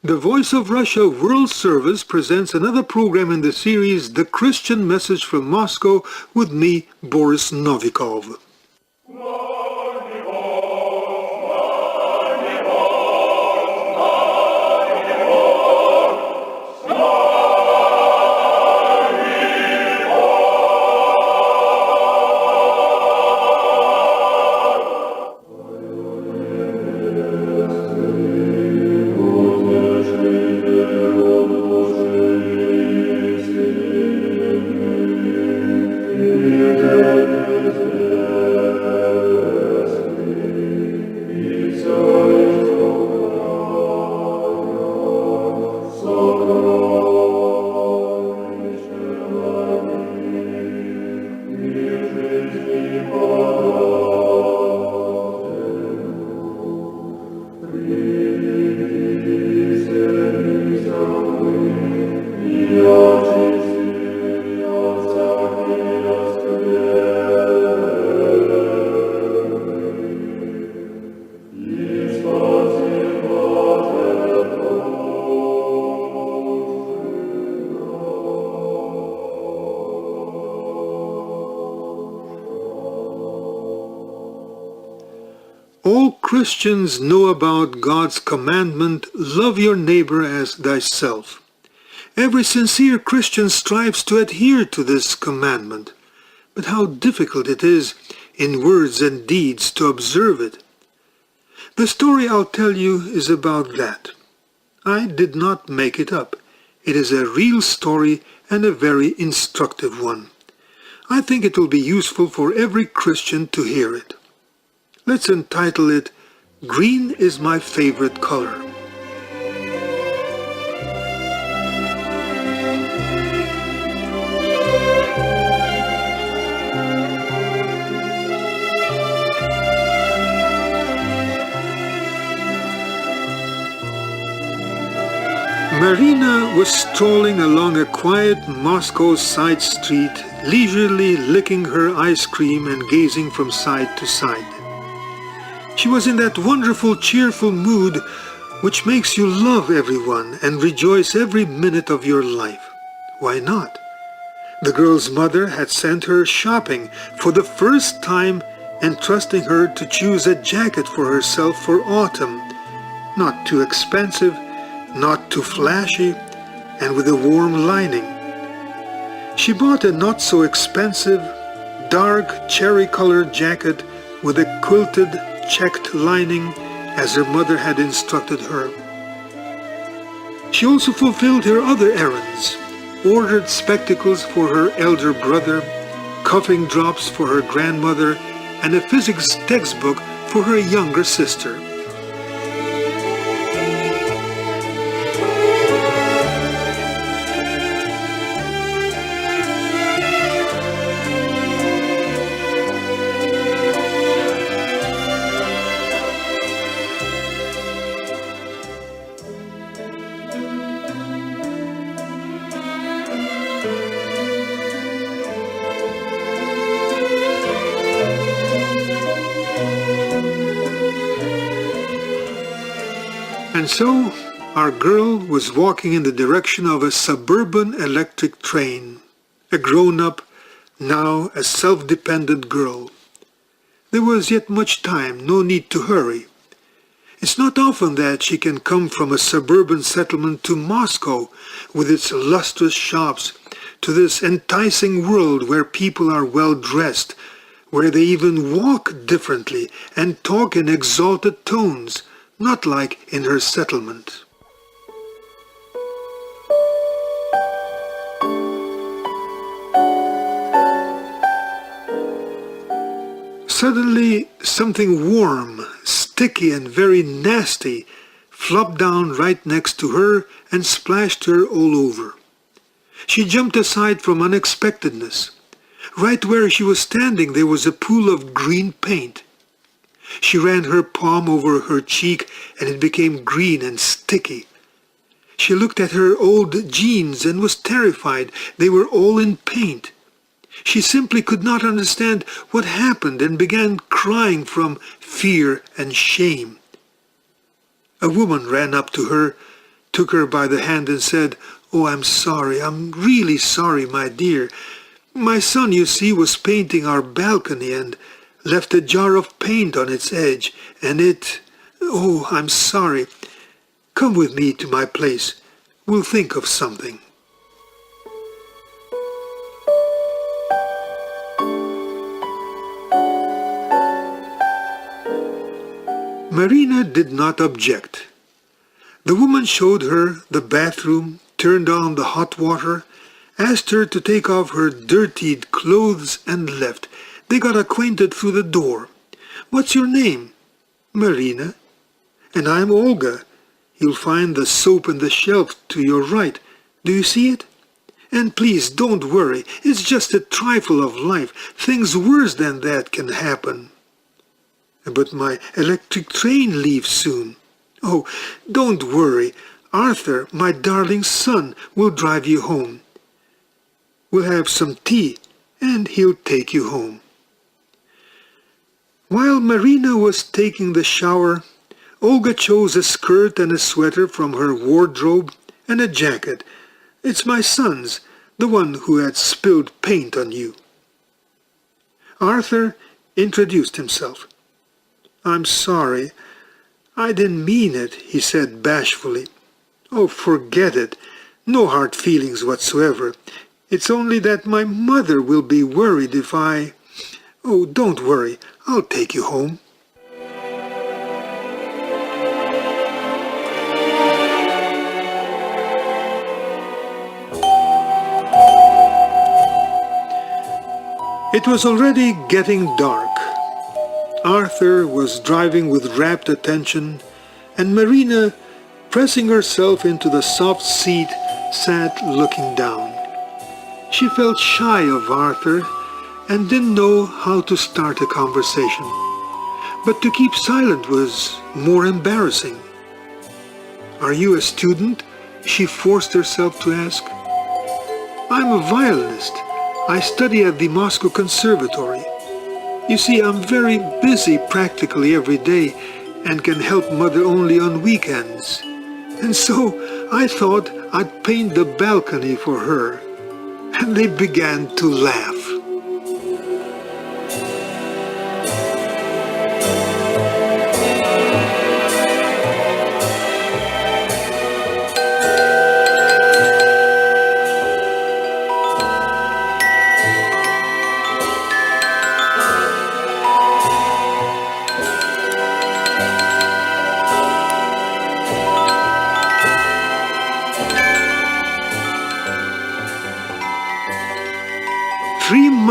The Voice of Russia World Service presents another program in the series The Christian Message from Moscow with me, Boris Novikov. All Christians know about God's commandment, love your neighbor as thyself. Every sincere Christian strives to adhere to this commandment, but how difficult it is in words and deeds to observe it. The story I'll tell you is about that. I did not make it up. It is a real story and a very instructive one. I think it will be useful for every Christian to hear it. Let's entitle it, Green is My Favorite Color. Marina was strolling along a quiet Moscow side street, leisurely licking her ice cream and gazing from side to side. She was in that wonderful, cheerful mood which makes you love everyone and rejoice every minute of your life. Why not? The girl's mother had sent her shopping for the first time, entrusting her to choose a jacket for herself for autumn. Not too expensive, not too flashy, and with a warm lining. She bought a not so expensive, dark cherry-colored jacket with a quilted checked lining as her mother had instructed her. She also fulfilled her other errands, ordered spectacles for her elder brother, coughing drops for her grandmother, and a physics textbook for her younger sister. And so, our girl was walking in the direction of a suburban electric train, a grown-up, now a self-dependent girl. There was yet much time, no need to hurry. It's not often that she can come from a suburban settlement to Moscow with its lustrous shops, to this enticing world where people are well-dressed, where they even walk differently and talk in exalted tones, not like in her settlement. Suddenly, something warm, sticky and very nasty flopped down right next to her and splashed her all over. She jumped aside from unexpectedness. Right where she was standing there was a pool of green paint. She ran her palm over her cheek and it became green and sticky. She looked at her old jeans and was terrified. They were all in paint. She simply could not understand what happened and began crying from fear and shame. A woman ran up to her, took her by the hand and said, "Oh, I'm sorry. I'm really sorry, my dear. My son, you see, was painting our balcony and left a jar of paint on its edge, and oh, I'm sorry. Come with me to my place. We'll think of something." Marina did not object. The woman showed her the bathroom, turned on the hot water, asked her to take off her dirtied clothes, and left. They got acquainted through the door. "What's your name?" "Marina." "And I'm Olga. You'll find the soap in the shelf to your right. Do you see it? And please don't worry. It's just a trifle of life. Things worse than that can happen." "But my electric train leaves soon." "Oh, don't worry. Arthur, my darling son, will drive you home. We'll have some tea, and he'll take you home." While Marina was taking the shower, Olga chose a skirt and a sweater from her wardrobe and a jacket. "It's my son's, the one who had spilled paint on you." Arthur introduced himself. "I'm sorry. I didn't mean it," he said bashfully. "Oh, forget it. No hard feelings whatsoever. It's only that my mother will be worried if I... Oh, don't worry. I'll take you home." It was already getting dark. Arthur was driving with rapt attention, and Marina, pressing herself into the soft seat, sat looking down. She felt shy of Arthur and didn't know how to start a conversation. But to keep silent was more embarrassing. "Are you a student?" she forced herself to ask. "I'm a violinist. I study at the Moscow Conservatory. You see, I'm very busy practically every day and can help Mother only on weekends. And so I thought I'd paint the balcony for her." And they began to laugh.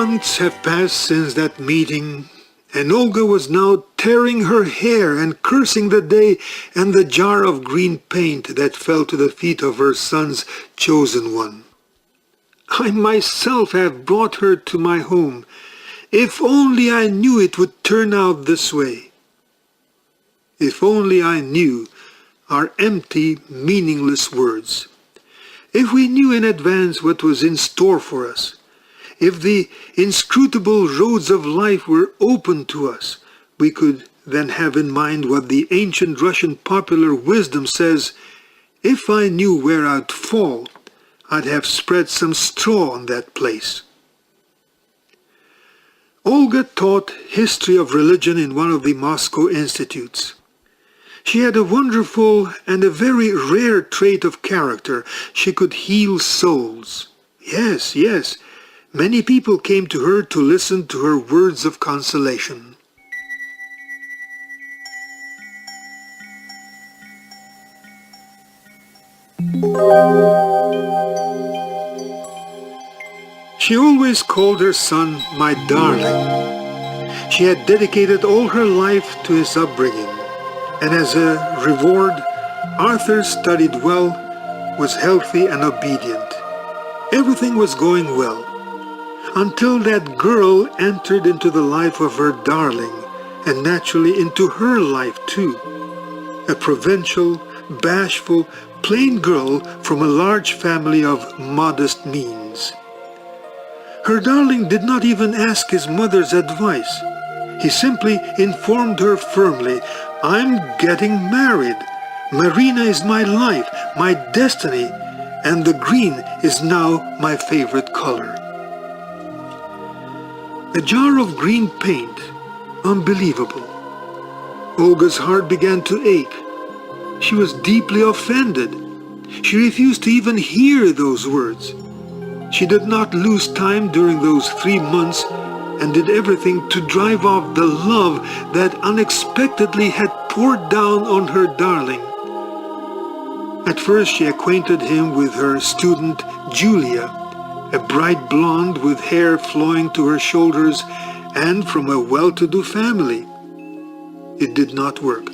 Months have passed since that meeting, and Olga was now tearing her hair and cursing the day and the jar of green paint that fell to the feet of her son's chosen one. "I myself have brought her to my home. If only I knew it would turn out this way." If only I knew are empty, meaningless words. If we knew in advance what was in store for us, if the inscrutable roads of life were open to us, we could then have in mind what the ancient Russian popular wisdom says, "If I knew where I'd fall, I'd have spread some straw on that place." Olga taught history of religion in one of the Moscow institutes. She had a wonderful and a very rare trait of character. She could heal souls. Yes. Many people came to her to listen to her words of consolation. She always called her son my darling. She had dedicated all her life to his upbringing, and as a reward, Arthur studied well, was healthy and obedient. Everything was going well, until that girl entered into the life of her darling, and naturally into her life too. A provincial, bashful, plain girl from a large family of modest means. Her darling did not even ask his mother's advice. He simply informed her firmly, "I'm getting married. Marina is my life, my destiny, and the green is now my favorite color. A jar of green paint. Unbelievable. Olga's heart began to ache. She was deeply offended. She refused to even hear those words. She did not lose time during those 3 months and did everything to drive off the love that unexpectedly had poured down on her darling. At first she acquainted him with her student Julia, a bright blonde with hair flowing to her shoulders and from a well-to-do family. It did not work.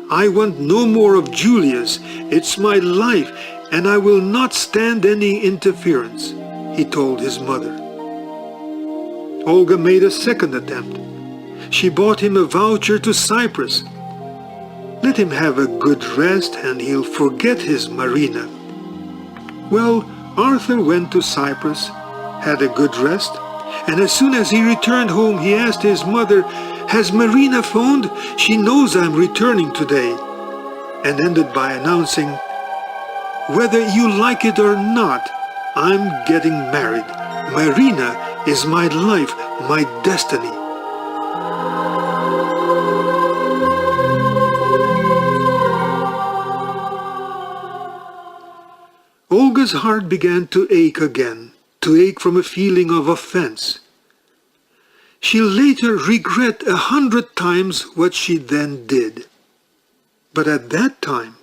I want no more of Julia's. It's my life, and I will not stand any interference, he told his mother. Olga made a second attempt. She bought him a voucher to Cyprus. Let him have a good rest and he'll forget his Marina. Well, Arthur went to Cyprus, had a good rest, and as soon as he returned home he asked his mother, "Has Marina phoned? She knows I'm returning today," and ended by announcing, "Whether you like it or not, I'm getting married. Marina is my life, my destiny." Olga's heart began to ache again, to ache from a feeling of offense. She'll later regret 100 times what she then did. But at that time,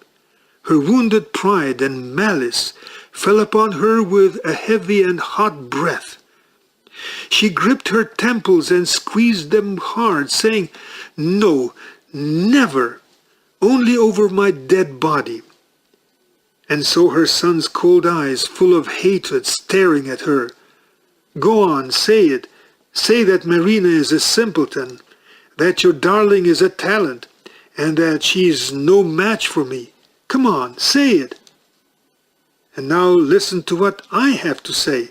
her wounded pride and malice fell upon her with a heavy and hot breath. She gripped her temples and squeezed them hard, saying, "No, never, only over my dead body." And so her son's cold eyes, full of hatred, staring at her. "Go on, say it. Say that Marina is a simpleton, that your darling is a talent, and that she's no match for me. Come on, say it." And now listen to what I have to say.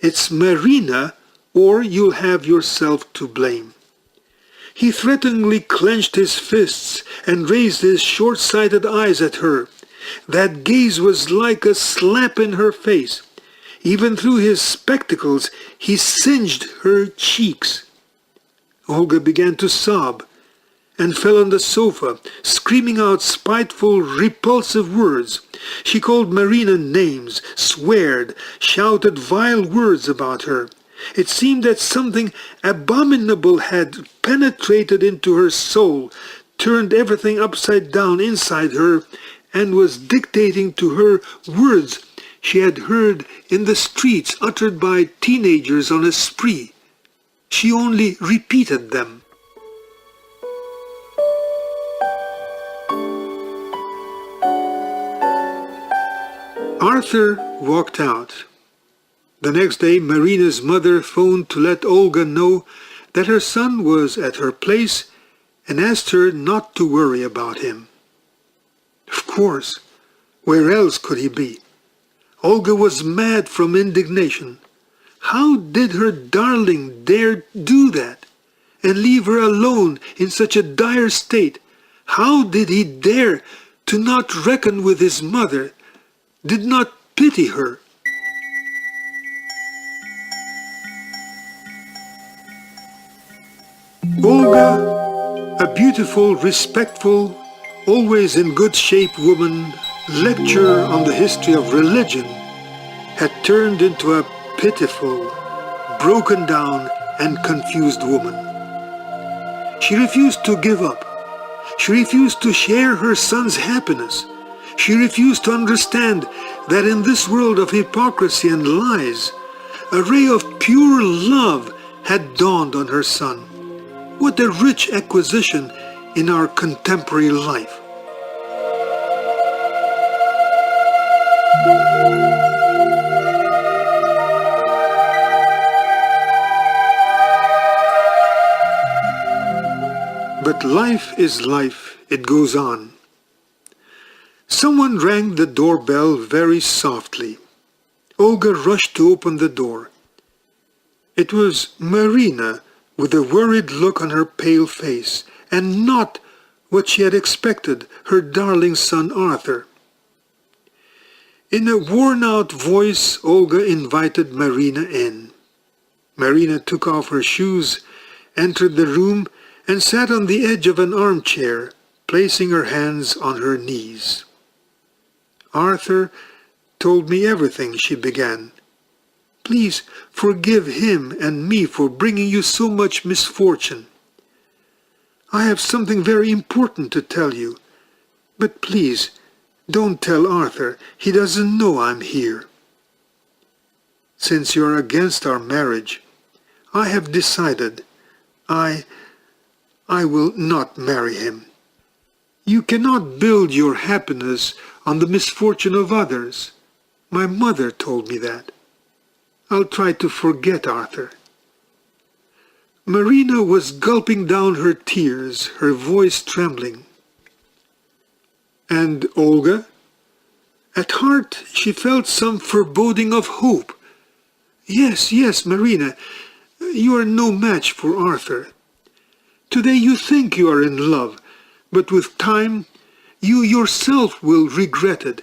It's Marina, or you'll have yourself to blame. He threateningly clenched his fists and raised his short-sighted eyes at her. That gaze was like a slap in her face. Even through his spectacles, he singed her cheeks. Olga began to sob and fell on the sofa, screaming out spiteful, repulsive words. She called Marina names, sweared, shouted vile words about her. It seemed that something abominable had penetrated into her soul, turned everything upside down inside her, and was dictating to her words she had heard in the streets uttered by teenagers on a spree. She only repeated them. Arthur walked out. The next day Marina's mother phoned to let Olga know that her son was at her place and asked her not to worry about him. Of course, where else could he be? Olga was mad from indignation. How did her darling dare do that and leave her alone in such a dire state? How did he dare to not reckon with his mother, did not pity her? Olga, a beautiful, respectful, always in good shape woman, lecturer on the history of religion, had turned into a pitiful, broken down and confused woman. She refused to give up. She refused to share her son's happiness. She refused to understand that in this world of hypocrisy and lies, a ray of pure love had dawned on her son. What a rich acquisition in our contemporary life. But life is life, it goes on. Someone rang the doorbell very softly. Olga rushed to open the door. It was Marina, with a worried look on her pale face, and not what she had expected, her darling son Arthur. In a worn-out voice, Olga invited Marina in. Marina took off her shoes, entered the room, and sat on the edge of an armchair, placing her hands on her knees. "Arthur told me everything," she began. "Please forgive him and me for bringing you so much misfortune. I have something very important to tell you, but please don't tell Arthur. He doesn't know I'm here. Since you're against our marriage, I have decided I will not marry him. You cannot build your happiness on the misfortune of others. My mother told me that. I'll try to forget Arthur." Marina was gulping down her tears, her voice trembling. And Olga? At heart she felt some foreboding of hope. Yes, Marina, you are no match for Arthur. Today you think you are in love, but with time you yourself will regret it.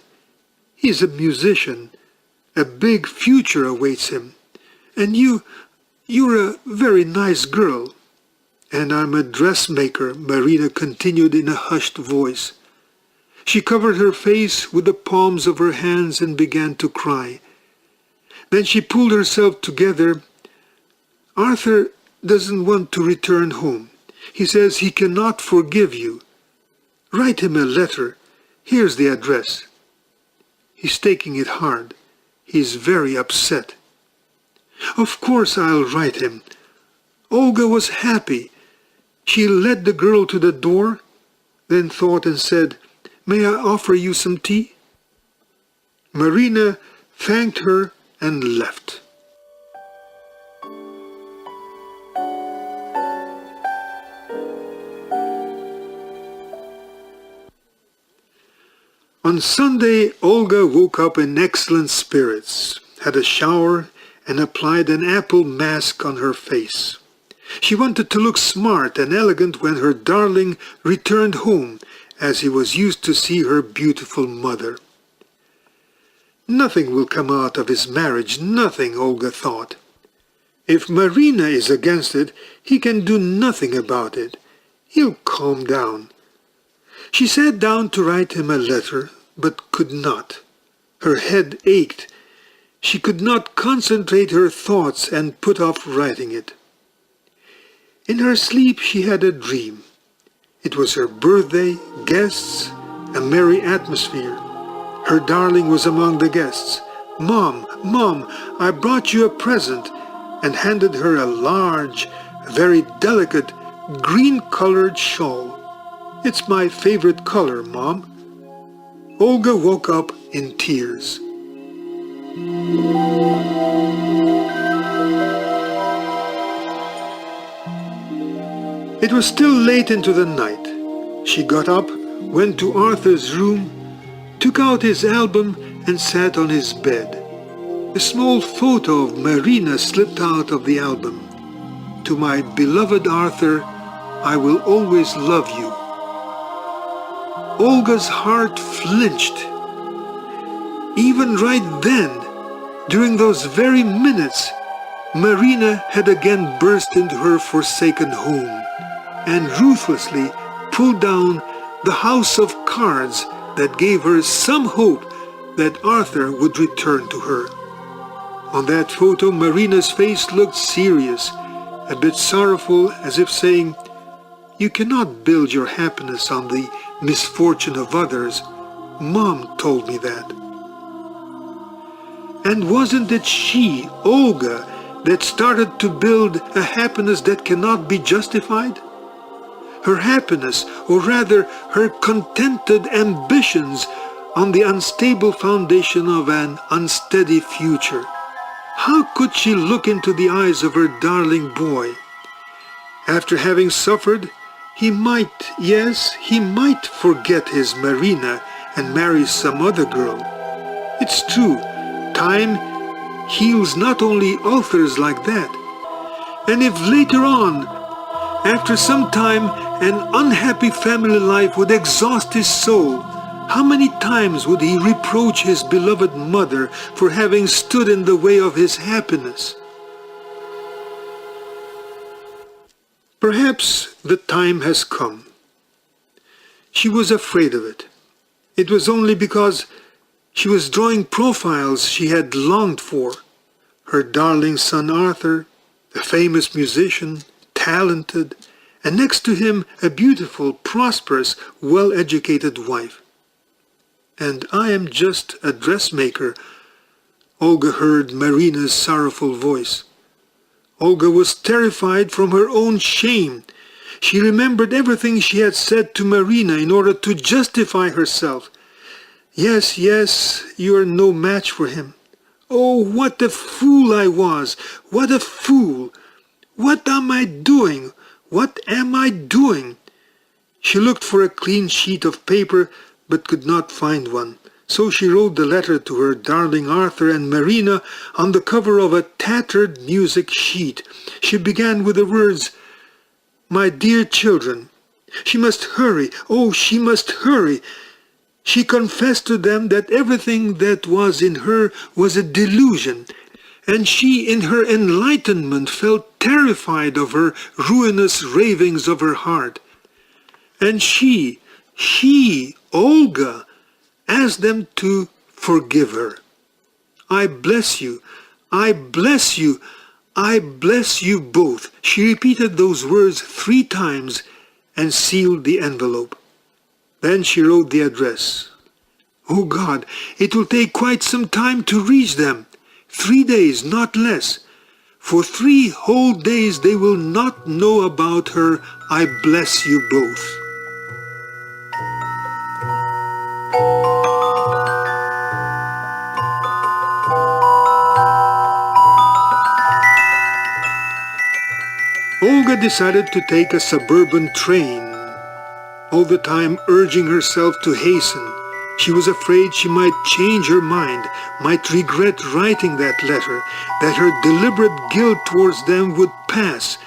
He's a musician. A big future awaits him. And you're a very nice girl. And I'm a dressmaker, Marina continued in a hushed voice. She covered her face with the palms of her hands and began to cry. Then she pulled herself together. "Arthur doesn't want to return home. He says he cannot forgive you. Write him a letter. Here's the address. He's taking it hard. He's very upset." "Of course I'll write him." Olga was happy. She led the girl to the door, then thought and said, "May I offer you some tea?" Marina thanked her and left. On Sunday, Olga woke up in excellent spirits, had a shower, and applied an apple mask on her face. She wanted to look smart and elegant when her darling returned home, as he was used to see her beautiful mother. Nothing will come out of his marriage, nothing, Olga thought. If Marina is against it, he can do nothing about it. He'll calm down. She sat down to write him a letter, but could not. Her head ached. She could not concentrate her thoughts and put off writing it. In her sleep she had a dream. It was her birthday, guests, a merry atmosphere. Her darling was among the guests. Mom, I brought you a present," and handed her a large, very delicate, green-colored shawl. "It's my favorite color, Mom." Olga woke up in tears. It was still late into the night. She got up, went to Arthur's room, took out his album and sat on his bed. A small photo of Marina slipped out of the album. "To my beloved Arthur, I will always love you." Olga's heart flinched. Even right then, during those very minutes, Marina had again burst into her forsaken home and ruthlessly pulled down the house of cards that gave her some hope that Arthur would return to her. On that photo, Marina's face looked serious, a bit sorrowful, as if saying, "You cannot build your happiness on the misfortune of others. Mom told me that." And wasn't it she, Olga, that started to build a happiness that cannot be justified? Her happiness, or rather her contented ambitions, on the unstable foundation of an unsteady future. How could she look into the eyes of her darling boy? After having suffered, he might forget his Marina and marry some other girl. It's true, time heals not only authors like that. And if later on After some time, an unhappy family life would exhaust his soul. How many times would he reproach his beloved mother for having stood in the way of his happiness? Perhaps the time has come. She was afraid of it. It was only because she was drawing profiles she had longed for. Her darling son Arthur, a famous musician, talented, and next to him a beautiful, prosperous, well-educated wife. And I am just a dressmaker, Olga heard Marina's sorrowful voice. Olga was terrified from her own shame. She remembered everything she had said to Marina in order to justify herself. Yes, you are no match for him. Oh, what a fool I was! What a fool! What am I doing? What am I doing? She looked for a clean sheet of paper, but could not find one. So she wrote the letter to her darling Arthur and Marina on the cover of a tattered music sheet. She began with the words, "My dear children." She must hurry. Oh, she must hurry. She confessed to them that everything that was in her was a delusion, and she in her enlightenment felt terrified of her ruinous ravings of her heart. And she, Olga, asked them to forgive her. I bless you, I bless you, I bless you both. She repeated those words 3 times and sealed the envelope. Then she wrote the address. Oh God, it will take quite some time to reach them. 3 days, not less. For 3 whole days they will not know about her. I bless you both. Olga decided to take a suburban train, all the time urging herself to hasten. She was afraid she might change her mind, might regret writing that letter, that her deliberate guilt towards them would pass,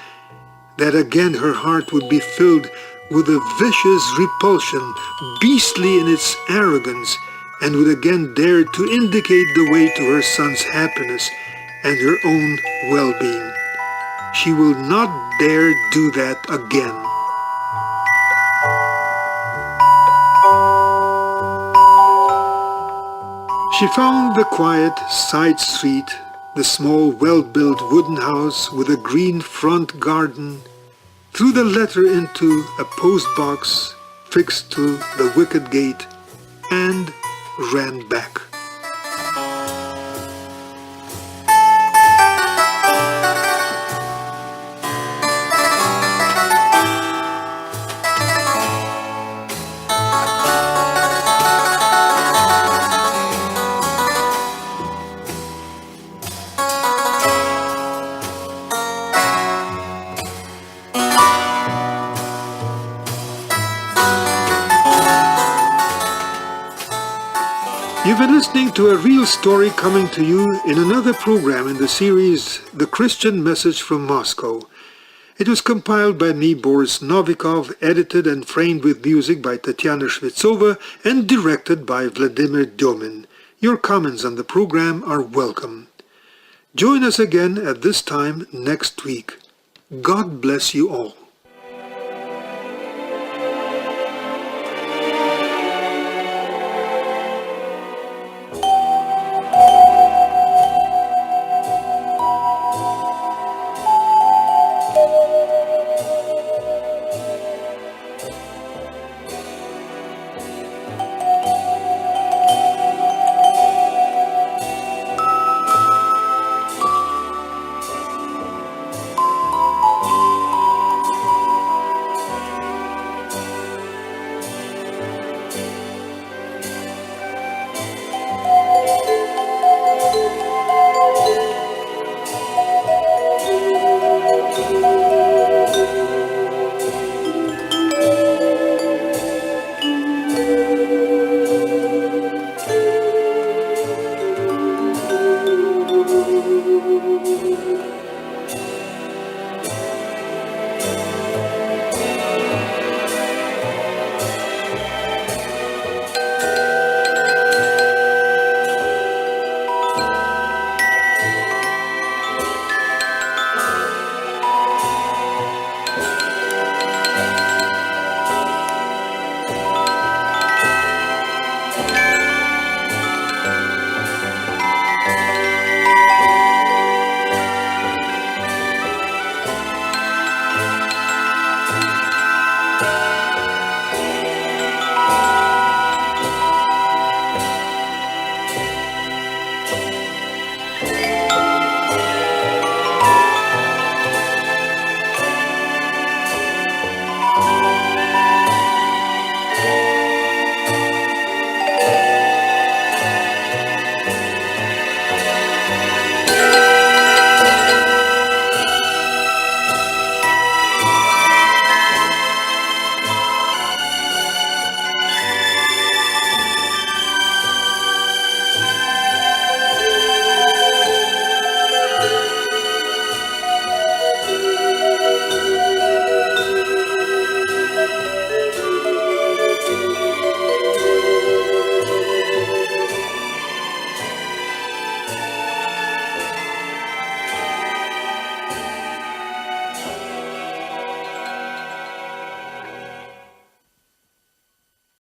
that again her heart would be filled with a vicious repulsion, beastly in its arrogance, and would again dare to indicate the way to her son's happiness and her own well-being. She will not dare do that again. She found the quiet side street, the small well-built wooden house with a green front garden, threw the letter into a post box fixed to the wicket gate, and ran back. You've been listening to a real story coming to you in another program in the series The Christian Message from Moscow. It was compiled by me, Boris Novikov, edited and framed with music by Tatiana Shvetsova, and directed by Vladimir Dyomin. Your comments on the program are welcome. Join us again at this time next week. God bless you all.